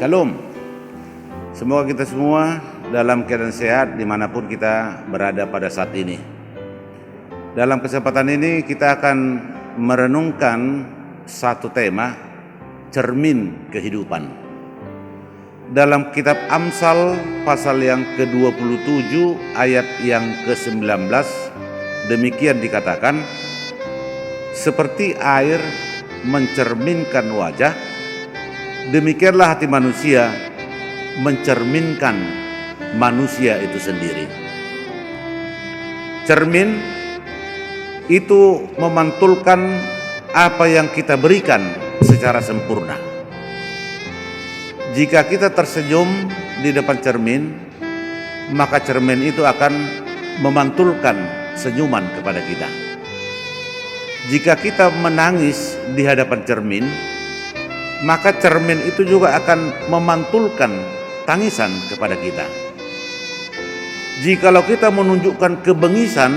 Shalom. Semoga kita semua dalam keadaan sehat dimanapun kita berada pada saat ini. Dalam kesempatan ini kita akan merenungkan satu tema, cermin kehidupan. Dalam kitab Amsal pasal yang ke-27 ayat yang ke-19 demikian dikatakan, seperti air mencerminkan wajah, demikianlah hati manusia mencerminkan manusia itu sendiri. Cermin itu memantulkan apa yang kita berikan secara sempurna. Jika kita tersenyum di depan cermin, maka cermin itu akan memantulkan senyuman kepada kita. Jika kita menangis di hadapan cermin, maka cermin itu juga akan memantulkan tangisan kepada kita. Jikalau kita menunjukkan kebengisan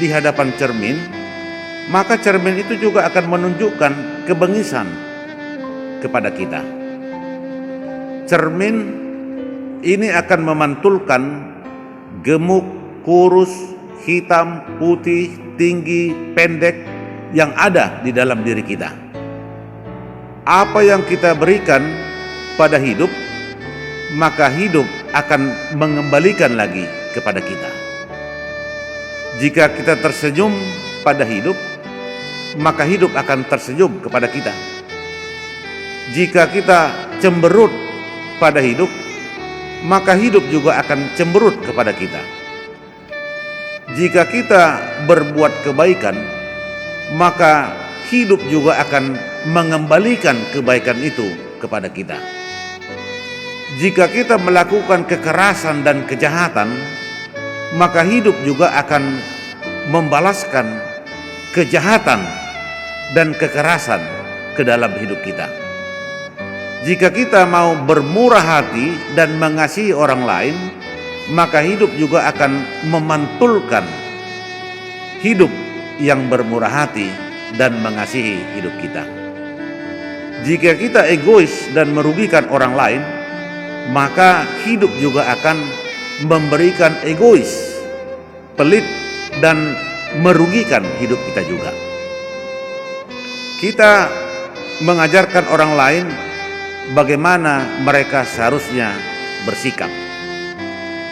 di hadapan cermin, maka cermin itu juga akan menunjukkan kebengisan kepada kita. Cermin ini akan memantulkan gemuk, kurus, hitam, putih, tinggi, pendek yang ada di dalam diri kita. Apa yang kita berikan pada hidup, maka hidup akan mengembalikan lagi kepada kita. Jika kita tersenyum pada hidup, maka hidup akan tersenyum kepada kita. Jika kita cemberut pada hidup, maka hidup juga akan cemberut kepada kita. Jika kita berbuat kebaikan, maka hidup juga akan mengembalikan kebaikan itu kepada kita. Jika kita melakukan kekerasan dan kejahatan, maka hidup juga akan membalaskan kejahatan dan kekerasan ke dalam hidup kita. Jika kita mau bermurah hati dan mengasihi orang lain, maka hidup juga akan memantulkan hidup yang bermurah hati dan mengasihi hidup kita. Jika kita egois dan merugikan orang lain, maka hidup juga akan memberikan egois, pelit, dan merugikan hidup kita juga. Kita mengajarkan orang lain bagaimana mereka seharusnya bersikap,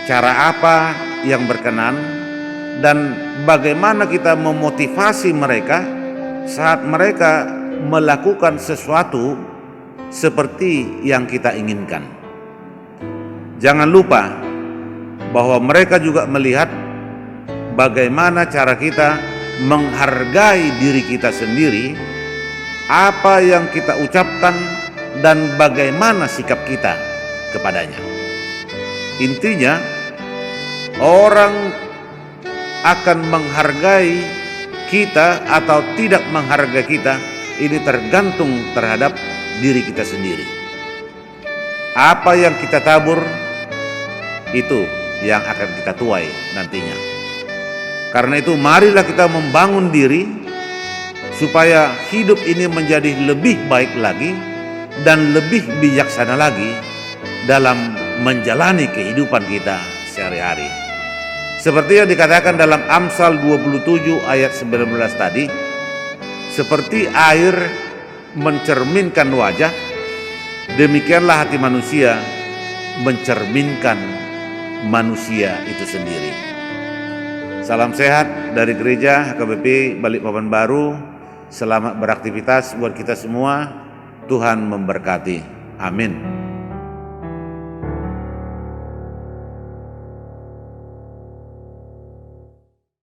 cara apa yang berkenan, dan bagaimana kita memotivasi mereka saat mereka melakukan sesuatu seperti yang kita inginkan. Jangan lupa bahwa mereka juga melihat bagaimana cara kita menghargai diri kita sendiri, apa yang kita ucapkan, dan bagaimana sikap kita kepadanya. Intinya, orang akan menghargai kita atau tidak menghargai kita, ini tergantung terhadap diri kita sendiri. Apa yang kita tabur, itu yang akan kita tuai nantinya. Karena itu marilah kita membangun diri supaya hidup ini menjadi lebih baik lagi dan lebih bijaksana lagi dalam menjalani kehidupan kita sehari-hari. Seperti yang dikatakan dalam Amsal 27 ayat 19 tadi, seperti air mencerminkan wajah, demikianlah hati manusia mencerminkan manusia itu sendiri. Salam sehat dari Gereja HKBP Balikpapan Baru. Selamat beraktivitas buat kita semua. Tuhan memberkati. Amin.